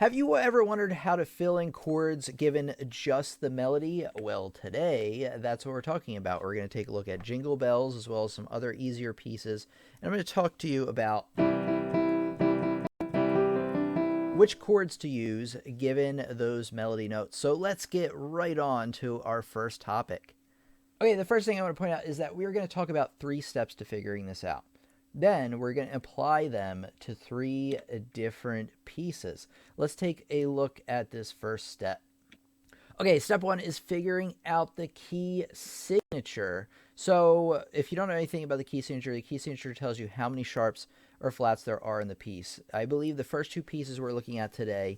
Have you ever wondered how to fill in chords given just the melody? Well, today, that's what we're talking about. We're going to take a look at Jingle Bells as well as some other easier pieces. And I'm going to talk to you about which chords to use given those melody notes. So let's get right on to our first topic. Okay, the first thing I want to point out is that we're going to talk about 3 steps to figuring this out. Then we're going to apply them to 3 different pieces. Let's take a look at this first step. Okay, step 1 is figuring out the key signature. So if you don't know anything about the key signature tells you how many sharps or flats there are in the piece. I believe the first 2 pieces we're looking at today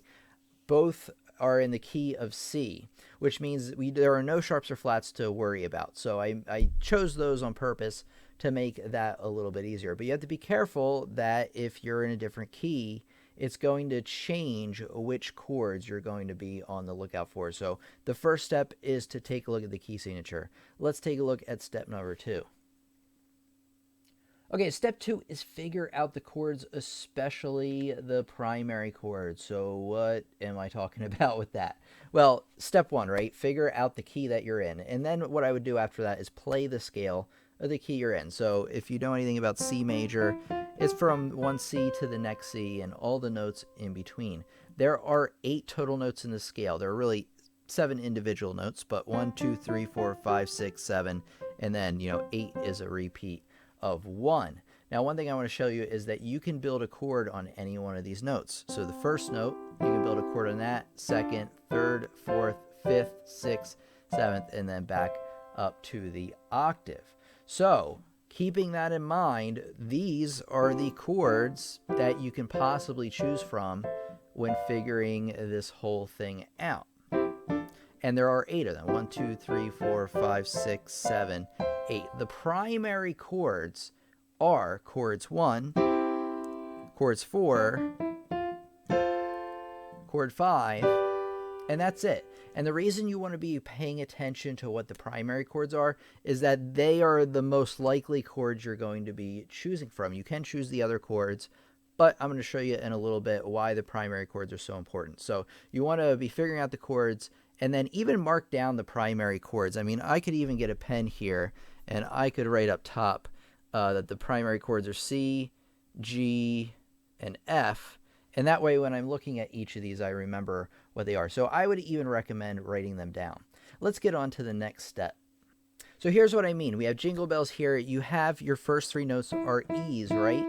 both are in the key of C, which means there are no sharps or flats to worry about. So I chose those on purpose to make that a little bit easier. But you have to be careful that if you're in a different key, it's going to change which chords you're going to be on the lookout for. So the first step is to take a look at the key signature. Let's take a look at step number 2. Okay, step 2 is figure out the chords, especially the primary chords. So what am I talking about with that? Well, step 1, right? Figure out the key that you're in. And then what I would do after that is play the scale of the key you're in. So if you know anything about C major, it's from one C to the next C and all the notes in between. There are 8 total notes in the scale. There are really 7 individual notes, but 1, 2, 3, 4, 5, 6, 7, and then, 8 is a repeat of 1. Now, one thing I want to show you is that you can build a chord on any one of these notes. So the first note, you can build a chord on that, second, third, fourth, fifth, sixth, seventh, and then back up to the octave. So keeping that in mind, these are the chords that you can possibly choose from when figuring this whole thing out. And there are 8 of them. 1, 2, 3, 4, 5, 6, 7, 8. The primary chords are chords 1, chords 4, chord 5, and that's it. And the reason you want to be paying attention to what the primary chords are is that they are the most likely chords you're going to be choosing from. You can choose the other chords, but I'm going to show you in a little bit why the primary chords are so important. So you want to be figuring out the chords and then even mark down the primary chords. I mean, I could even get a pen here and I could write up top that the primary chords are C, G, and F. And that way, when I'm looking at each of these, I remember what they are. So I would even recommend writing them down. Let's get on to the next step. So here's what I mean. We have Jingle Bells here. You have your first 3 notes are E's, right?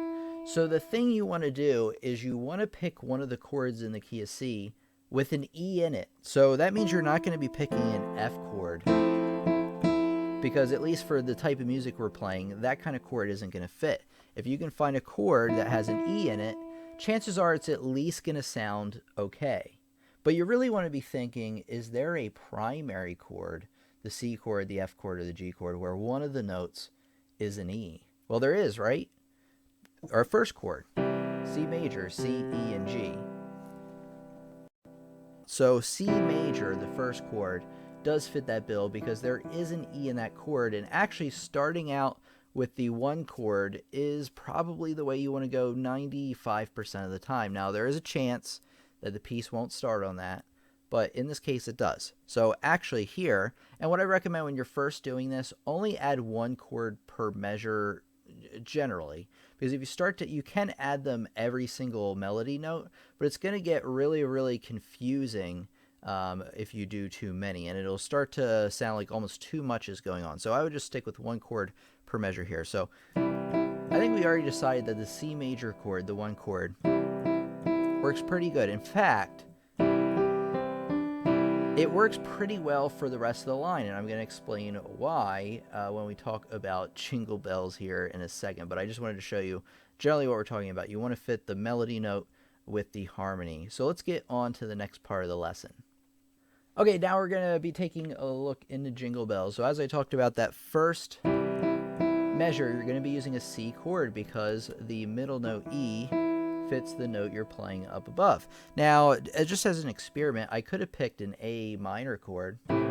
So the thing you want to do is you want to pick one of the chords in the key of C with an E in it. So that means you're not going to be picking an F chord, because at least for the type of music we're playing, that kind of chord isn't going to fit. If you can find a chord that has an E in it, chances are it's at least going to sound okay. But you really want to be thinking, is there a primary chord, the C chord, the F chord, or the G chord, where one of the notes is an E? Well, there is, right? Our first chord, C major, C, E, and G. So C major, the first chord, does fit that bill because there is an E in that chord, and actually starting out with the 1 chord is probably the way you want to go 95% of the time. Now, there is a chance that the piece won't start on that, but in this case it does. So actually here, and what I recommend when you're first doing this, only add 1 chord per measure generally, because if you start to, you can add them every single melody note, but it's going to get really, really confusing if you do too many, and it'll start to sound like almost too much is going on. So I would just stick with 1 chord per measure here. So I think we already decided that the C major chord, the 1 chord, works pretty good. In fact, it works pretty well for the rest of the line, and I'm going to explain why when we talk about Jingle Bells here in a second. But I just wanted to show you generally what we're talking about. You want to fit the melody note with the harmony. So let's get on to the next part of the lesson. Okay, now we're going to be taking a look into Jingle Bells. So as I talked about, that first measure, you're going to be using a C chord because the middle note E fits the note you're playing up above. Now, just as an experiment, I could have picked an A minor chord. And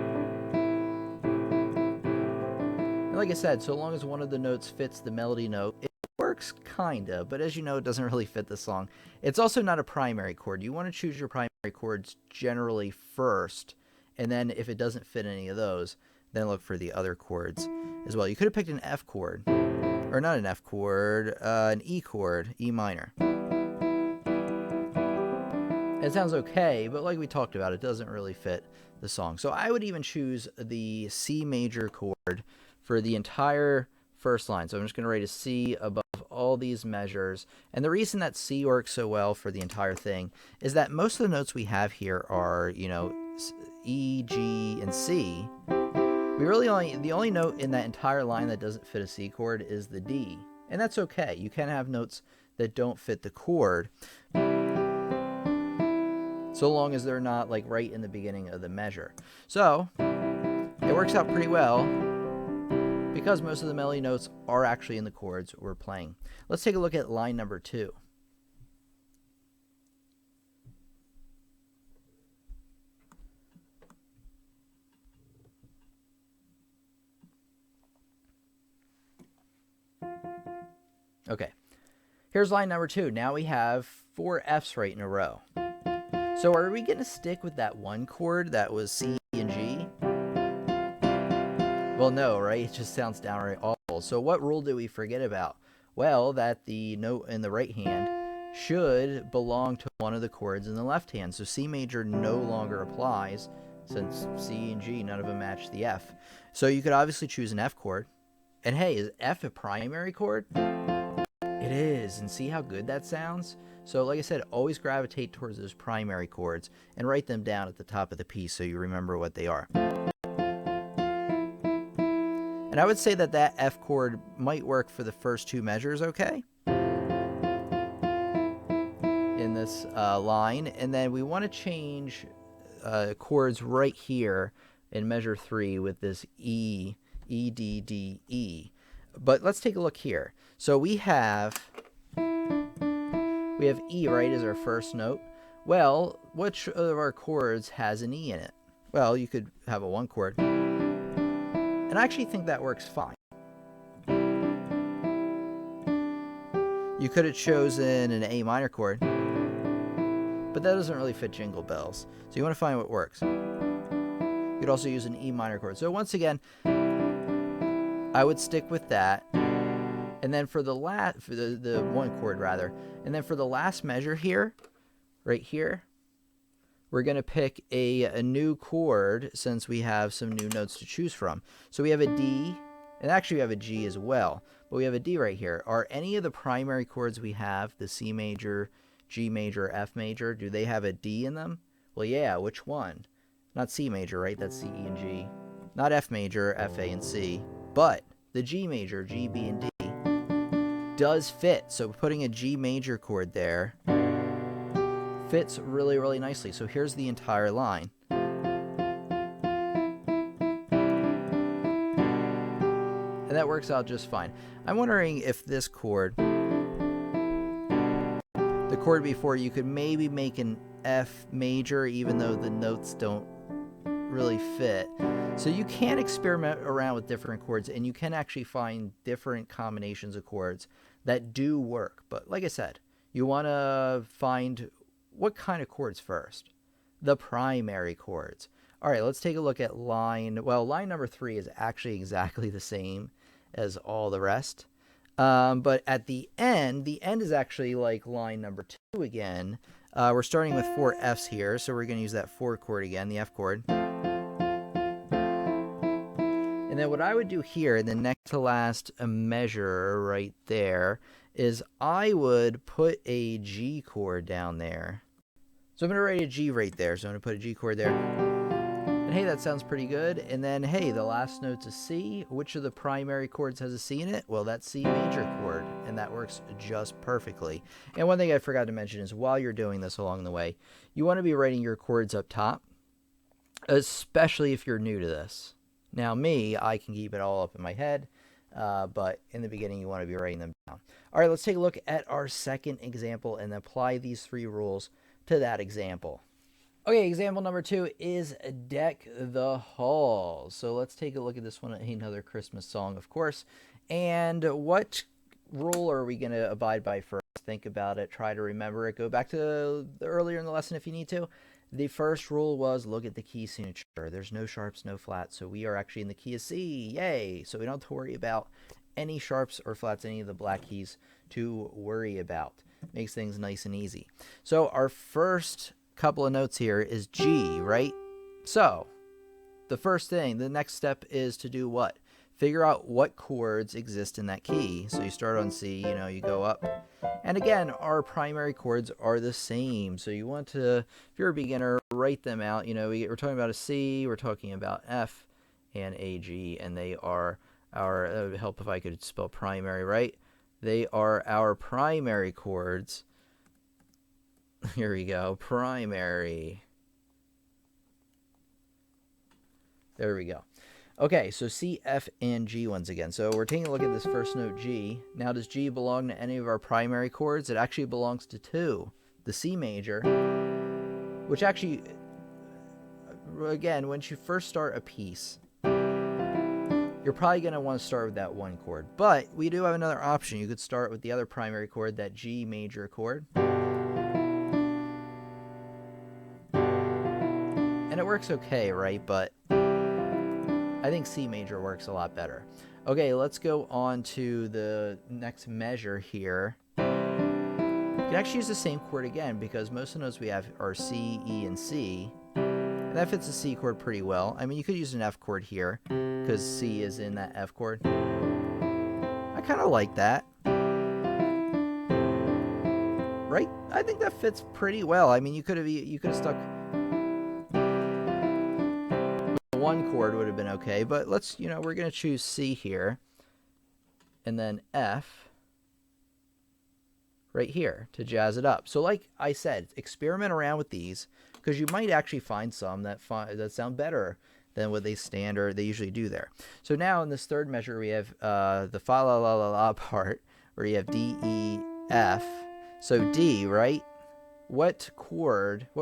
like I said, so long as one of the notes fits the melody note, it works. works kinda, but as you know, it doesn't really fit the song. It's also not a primary chord. You want to choose your primary chords generally first, and then if it doesn't fit any of those, then look for the other chords as well. You could have picked an F chord, or not an F chord, an E chord, E minor. It sounds okay, but like we talked about, it doesn't really fit the song. So I would even choose the C major chord for the entire first line. So I'm just going to write a C above all these measures. And the reason that C works so well for the entire thing is that most of the notes we have here are, you know, E, G, and C. The only note in that entire line that doesn't fit a C chord is the D. And that's okay. You can have notes that don't fit the chord, so long as they're not like right in the beginning of the measure. So it works out pretty well because most of the melody notes are actually in the chords we're playing. Let's take a look at line number 2. Okay, here's line number 2. Now we have 4 Fs right in a row. So are we going to stick with that one chord that was C and G? Well, no, right? It just sounds downright awful. So what rule do we forget about? Well, that the note in the right hand should belong to one of the chords in the left hand. So C major no longer applies since C and G, none of them match the F. So you could obviously choose an F chord. And hey, is F a primary chord? It is, and see how good that sounds? So like I said, always gravitate towards those primary chords and write them down at the top of the piece so you remember what they are. And I would say that that F chord might work for the first 2 measures, okay? In this line, and then we want to change chords right here in measure 3 with this E, E, D, D, E. But let's take a look here. So we have E, right, as our first note. Well, which of our chords has an E in it? Well, you could have a 1 chord. And I actually think that works fine. You could have chosen an A minor chord, but that doesn't really fit Jingle Bells. So you want to find what works. You could also use an E minor chord. So once again, I would stick with that. And then for the 1 chord rather, and then for the last measure here, right here, we're going to pick a new chord since we have some new notes to choose from. So we have a D, and actually we have a G as well, but we have a D right here. Are any of the primary chords we have, the C major, G major, F major, do they have a D in them? Well, yeah, which one? Not C major, right? That's C, E, and G. Not F major, F, A, and C, but the G major, G, B, and D does fit. So putting a G major chord there fits really, really nicely. So here's the entire line. And that works out just fine. I'm wondering if this chord, the chord before, you could maybe make an F major even though the notes don't really fit. So you can experiment around with different chords, and you can actually find different combinations of chords that do work. But like I said, you want to find what kind of chords first? The primary chords. All right, let's take a look at line number 3 is actually exactly the same as all the rest. But at the end is actually like line number 2 again. We're starting with 4 Fs here, so we're going to use that 4 chord again, the F chord. And then what I would do here, in the next to last measure right there, is I would put a G chord down there. So I'm going to write a G right there. So I'm going to put a G chord there. And hey, that sounds pretty good. And then, hey, the last note's a C. Which of the primary chords has a C in it? Well, that's C major chord. And that works just perfectly. And one thing I forgot to mention is while you're doing this along the way, you want to be writing your chords up top, especially if you're new to this. Now, I can keep it all up in my head. But in the beginning, you want to be writing them down. All right, let's take a look at our second example and apply these 3 rules to that example. Okay, example number 2 is Deck the Halls. So let's take a look at this one, another Christmas song, of course. And what rule are we going to abide by first? Think about it. Try to remember it. Go back to earlier in the lesson if you need to. The first rule was look at the key signature. There's no sharps, no flats. So we are actually in the key of C. Yay! So we don't have to worry about any sharps or flats, any of the black keys to worry about. Makes things nice and easy. So our first couple of notes here is G, right? So the first thing, the next step is to do what? Figure out what chords exist in that key. So you start on C, you go up. And again, our primary chords are the same. So you want to, if you're a beginner, write them out. We're talking about a C, we're talking about F and a G, and they are our, it would help if I could spell primary, right? They are our primary chords. Here we go, primary. There we go. Okay, so C, F, and G once again. So we're taking a look at this first note, G. Now, does G belong to any of our primary chords? It actually belongs to two. The C major, which actually, again, when you first start a piece, you're probably going to want to start with that one chord. But we do have another option. You could start with the other primary chord, that G major chord. And it works okay, right? But I think C major works a lot better. Okay, let's go on to the next measure here. You can actually use the same chord again because most of the notes we have are C, E, and C. And that fits the C chord pretty well. I mean, you could use an F chord here because C is in that F chord. I kind of like that. Right? I think that fits pretty well. I mean, you could have stuck one chord would have been okay, but let's, we're going to choose C here and then F right here to jazz it up. So like I said, experiment around with these because you might actually find some that sound better than what they usually do there. So now in this third measure, we have the fa la la la la part where you have D, E, F. So D, right? What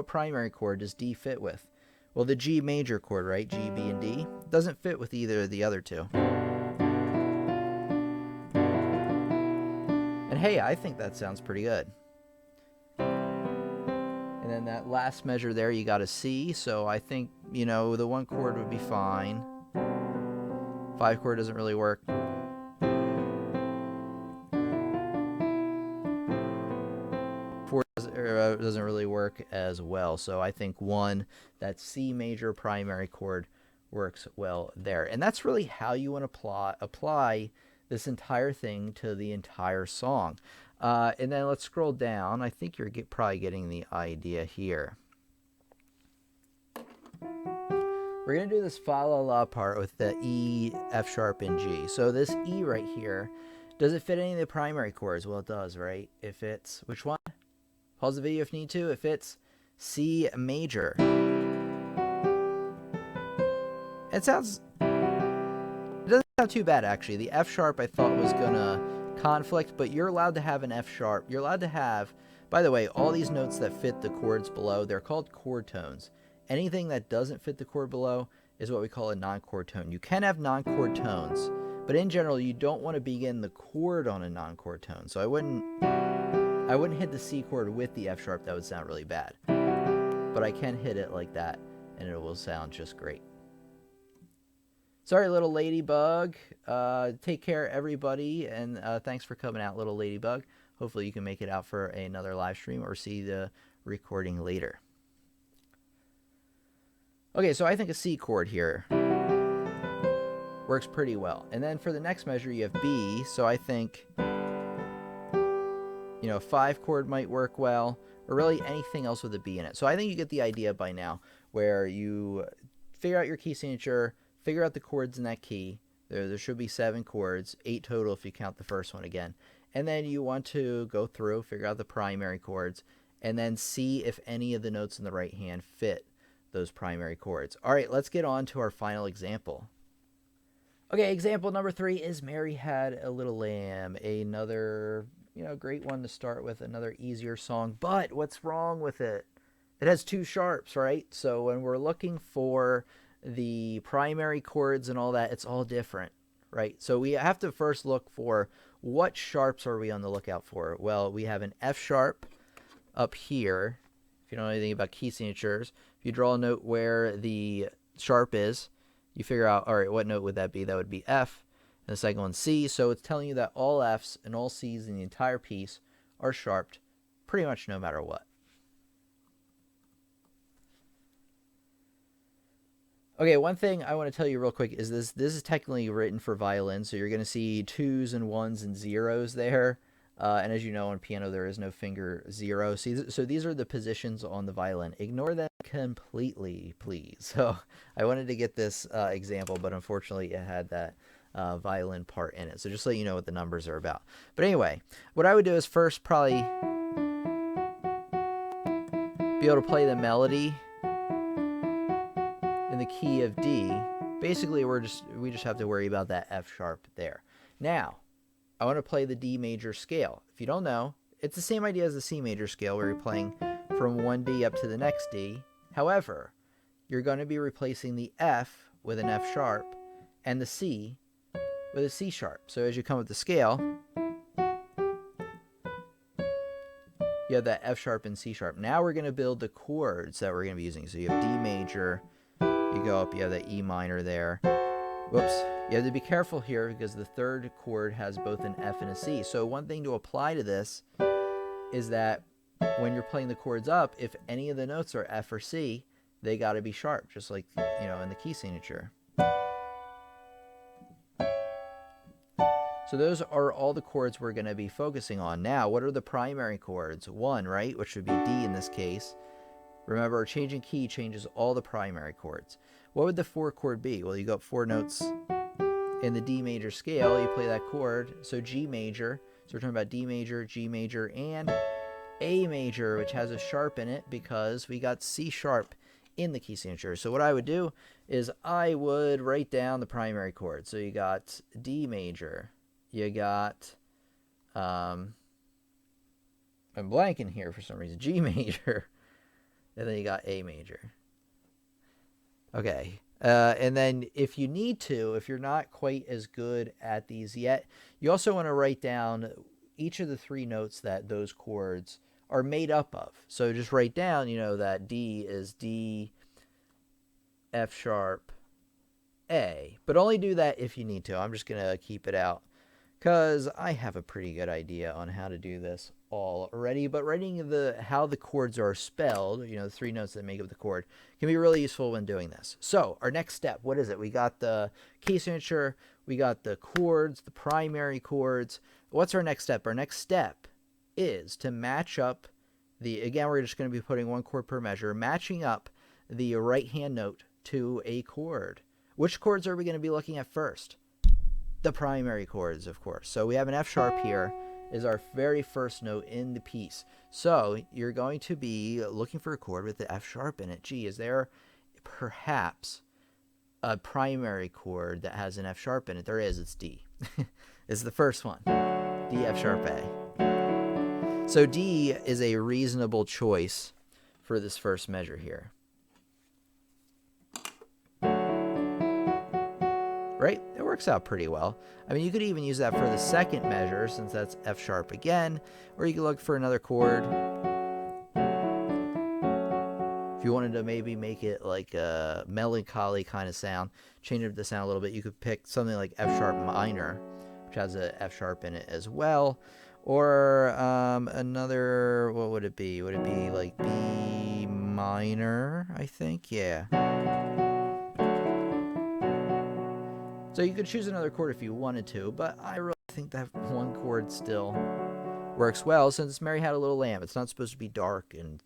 primary chord does D fit with? Well, the G major chord, right? G, B, and D doesn't fit with either of the other two. And hey, I think that sounds pretty good. And then that last measure there, you got a C. So I think, the one chord would be fine. 5 chord doesn't really work. Doesn't really work as well. So I think that C major primary chord works well there. And that's really how you want to apply this entire thing to the entire song. And then let's scroll down. I think you're probably getting the idea here. We're going to do this fa la la part with the E, F sharp, and G. So this E right here, does it fit any of the primary chords? Well, it does, right? It fits, which one? Pause the video if you need to. It fits C major. It doesn't sound too bad, actually. The F sharp I thought was going to conflict, but you're allowed to have an F sharp. You're allowed to have, by the way, all these notes that fit the chords below, they're called chord tones. Anything that doesn't fit the chord below is what we call a non-chord tone. You can have non-chord tones, but in general, you don't want to begin the chord on a non-chord tone. So I wouldn't hit the C chord with the F sharp. That would sound really bad. But I can hit it like that, and it will sound just great. Sorry, little ladybug. Take care, everybody, and thanks for coming out, little ladybug. Hopefully you can make it out for another live stream or see the recording later. Okay, so I think a C chord here works pretty well. And then for the next measure, you have B. So I think, a 5 chord might work well, or really anything else with a B in it. So I think you get the idea by now, where you figure out your key signature, figure out the chords in that key. There should be 7 chords, 8 total if you count the first one again. And then you want to go through, figure out the primary chords, and then see if any of the notes in the right hand fit those primary chords. All right, let's get on to our final example. Okay, example number 3 is Mary Had a Little Lamb. Another, great one to start with, another easier song. But what's wrong with it? It has 2 sharps, right? So when we're looking for the primary chords and all that, it's all different, right? So we have to first look for what sharps are we on the lookout for. Well, we have an F sharp up here. If you don't know anything about key signatures, if you draw a note where the sharp is, you figure out, all right, what note would that be? That would be F. And the second one, C. So it's telling you that all Fs and all Cs in the entire piece are sharped pretty much no matter what. Okay, one thing I want to tell you real quick is this is technically written for violin, so you're going to see 2s and 1s and 0s there. And as you know, on piano, there is no finger 0. So these are the positions on the violin. Ignore them completely, please. So I wanted to get this example, but unfortunately it had that violin part in it. So just so you know what the numbers are about. But anyway, what I would do is first probably be able to play the melody in the key of D. Basically, we just have to worry about that F sharp there. Now, I want to play the D major scale. If you don't know, it's the same idea as the C major scale where you're playing from one D up to the next D. However, you're going to be replacing the F with an F sharp and the C with a C sharp. So as you come up the scale, you have that F sharp and C sharp. Now we're going to build the chords that we're going to be using. So you have D major, you go up, you have that E minor there. Whoops. You have to be careful here because the third chord has both an F and a C. So one thing to apply to this is that when you're playing the chords up, if any of the notes are F or C, they got to be sharp, just like, you know, in the key signature. So those are all the chords we're going to be focusing on. Now, what are the primary chords? 1, right, which would be D in this case. Remember, changing key changes all the primary chords. What would the 4 chord be? Well, you got 4 notes in the D major scale. You play that chord. So G major. So we're talking about D major, G major, and A major, which has a sharp in it because we got C sharp in the key signature. So what I would do is I would write down the primary chords. So you got D major. You got, I'm blanking here for some reason, G major. And then you got A major. Okay. And then if you need to, if you're not quite as good at these yet, you also want to write down each of the 3 notes that those chords are made up of. So just write down, you know, that D is D, F sharp, A. But only do that if you need to. I'm just going to keep it out because I have a pretty good idea on how to do this already. But writing how the chords are spelled, you know, the 3 notes that make up the chord, can be really useful when doing this. So our next step, what is it? We got the key signature, we got the chords, the primary chords. What's our next step? Our next step is to match up again, we're just going to be putting 1 chord per measure, matching up the right hand note to a chord. Which chords are we going to be looking at first? The primary chords, of course. So we have an F sharp here is our very first note in the piece. So you're going to be looking for a chord with the F sharp in it. Gee, is there perhaps a primary chord that has an F sharp in it? There is. It's D. It's the first one. D, F sharp, A. So D is a reasonable choice for this first measure here. Right? It works out pretty well. I mean, you could even use that for the second measure since that's F sharp again, or you could look for another chord. If you wanted to maybe make it like a melancholy kind of sound, change up the sound a little bit, you could pick something like F sharp minor, which has a F sharp in it as well. Or another, what would it be? Would it be like B minor, I think? Yeah. So you could choose another chord if you wanted to, but I really think that 1 chord still works well since it's Mary Had a Little Lamb. It's not supposed to be dark and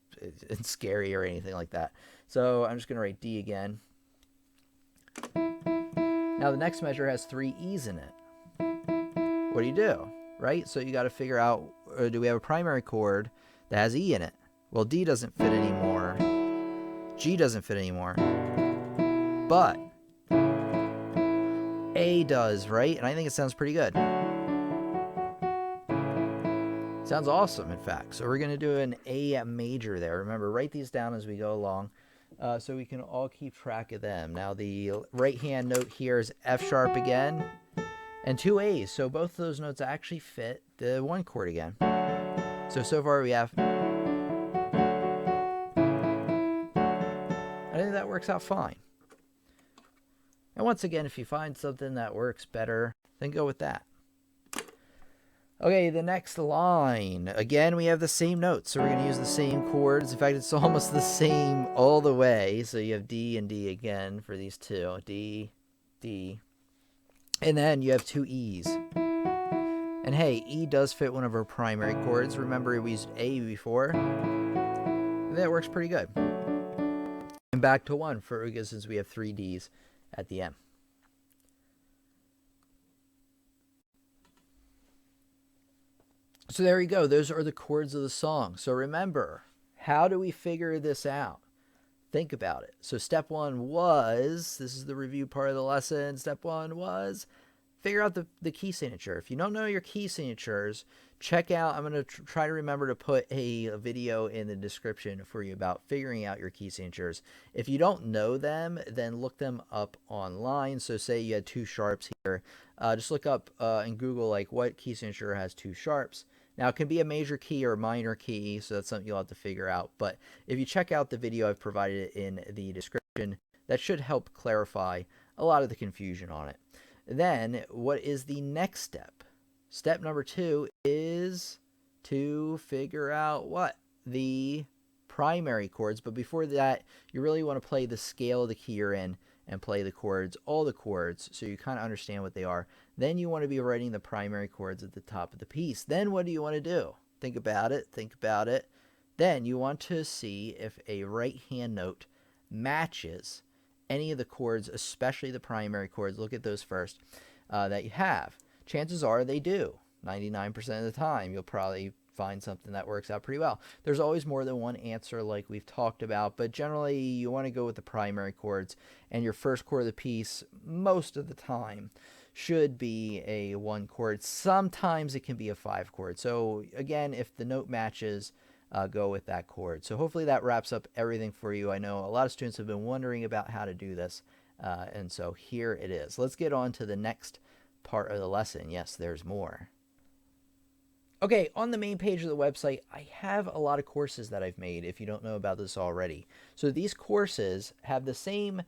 scary or anything like that. So I'm just going to write D again. Now the next measure has 3 E's in it. What do? Right? So you got to figure out, do we have a primary chord that has E in it? Well, D doesn't fit anymore. G doesn't fit anymore. But A does, right? And I think it sounds pretty good. Sounds awesome, in fact. So we're going to do an A major there. Remember, write these down as we go along so we can all keep track of them. Now, the right-hand note here is F sharp again. and 2 A's. So both of those notes actually fit the 1 chord again. So far we have... I think that works out fine. And once again, if you find something that works better, then go with that. Okay, the next line. Again, we have the same notes, so we're going to use the same chords. In fact, it's almost the same all the way. So you have D and D again for these two. D, D. And then you have 2 E's. And hey, E does fit one of our primary chords. Remember, we used A before. That works pretty good. And back to 1 since we have 3 D's at the end. So there you go. Those are the chords of the song. So remember, how do we figure this out? Think about it. So step 1 was, this is the review part of the lesson, step 1 was figure out the key signature. If you don't know your key signatures, check out, I'm going to try to remember to put a video in the description for you about figuring out your key signatures. If you don't know them, then look them up online. So say you had 2 sharps here. Just look up in Google like what key signature has 2 sharps. Now, it can be a major key or a minor key, so that's something you'll have to figure out. But if you check out the video, I've provided it in the description. That should help clarify a lot of the confusion on it. Then, what is the next step? Step number 2 is to figure out what? The primary chords. But before that, you really want to play the scale of the key you're in and play the chords, all the chords, so you kind of understand what they are. Then you want to be writing the primary chords at the top of the piece. Then what do you want to do? Think about it. Think about it. Then you want to see if a right hand note matches any of the chords, especially the primary chords. Look at those first that you have. Chances are they do. 99% of the time, you'll probably find something that works out pretty well. There's always more than one answer like we've talked about, but generally you want to go with the primary chords, and your first chord of the piece most of the time should be a 1 chord. Sometimes it can be a 5 chord. So again, if the note matches, go with that chord. So hopefully that wraps up everything for you. I know a lot of students have been wondering about how to do this, and so here it is. Let's get on to the next part of the lesson. Yes, there's more. Okay, on the main page of the website, I have a lot of courses that I've made, if you don't know about this already. So these courses have the same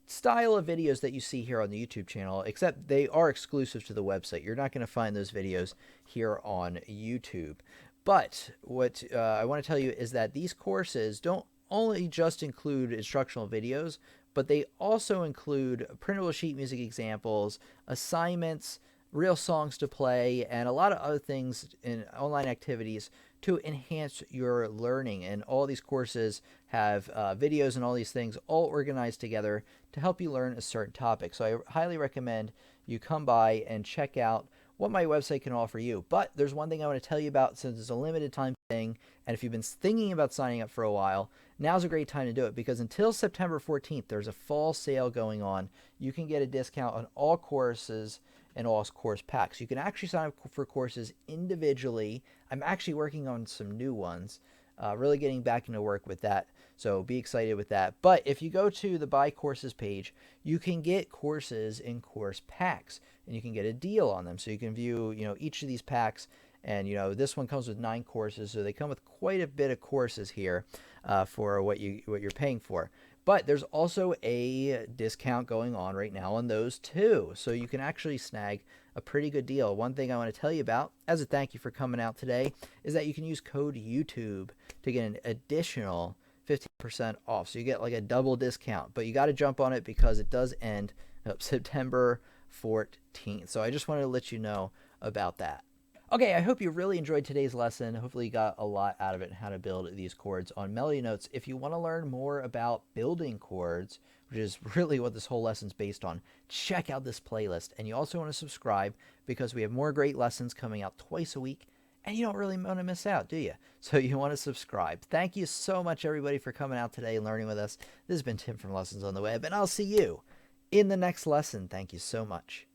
style of videos that you see here on the YouTube channel, except they are exclusive to the website. You're not going to find those videos here on YouTube. But what I want to tell you is that these courses don't only just include instructional videos, but they also include printable sheet music examples, assignments, real songs to play, and a lot of other things in online activities to enhance your learning. And all these courses have videos and all these things all organized together to help you learn a certain topic. So I highly recommend you come by and check out what my website can offer you. But there's one thing I want to tell you about, since it's a limited time thing, and if you've been thinking about signing up for a while, now's a great time to do it, because until September 14th, there's a fall sale going on. You can get a discount on all courses and all course packs. You can actually sign up for courses individually. I'm actually working on some new ones, really getting back into work with that. So be excited with that. But if you go to the Buy Courses page, you can get courses in course packs, and you can get a deal on them. So you can view, each of these packs, and this one comes with 9 courses, so they come with quite a bit of courses here for what you're paying for. But there's also a discount going on right now on those too, so you can actually snag a pretty good deal. One thing I want to tell you about, as a thank you for coming out today, is that you can use code YouTube to get an additional 15% off. So you get like a double discount, but you got to jump on it because it does end September 14th. So I just wanted to let you know about that. Okay, I hope you really enjoyed today's lesson. Hopefully you got a lot out of it and how to build these chords on Melody Notes. If you want to learn more about building chords, which is really what this whole lesson's based on, check out this playlist. And you also want to subscribe, because we have more great lessons coming out twice a week, and you don't really want to miss out, do you? So you want to subscribe. Thank you so much, everybody, for coming out today and learning with us. This has been Tim from Lessons on the Web, and I'll see you in the next lesson. Thank you so much.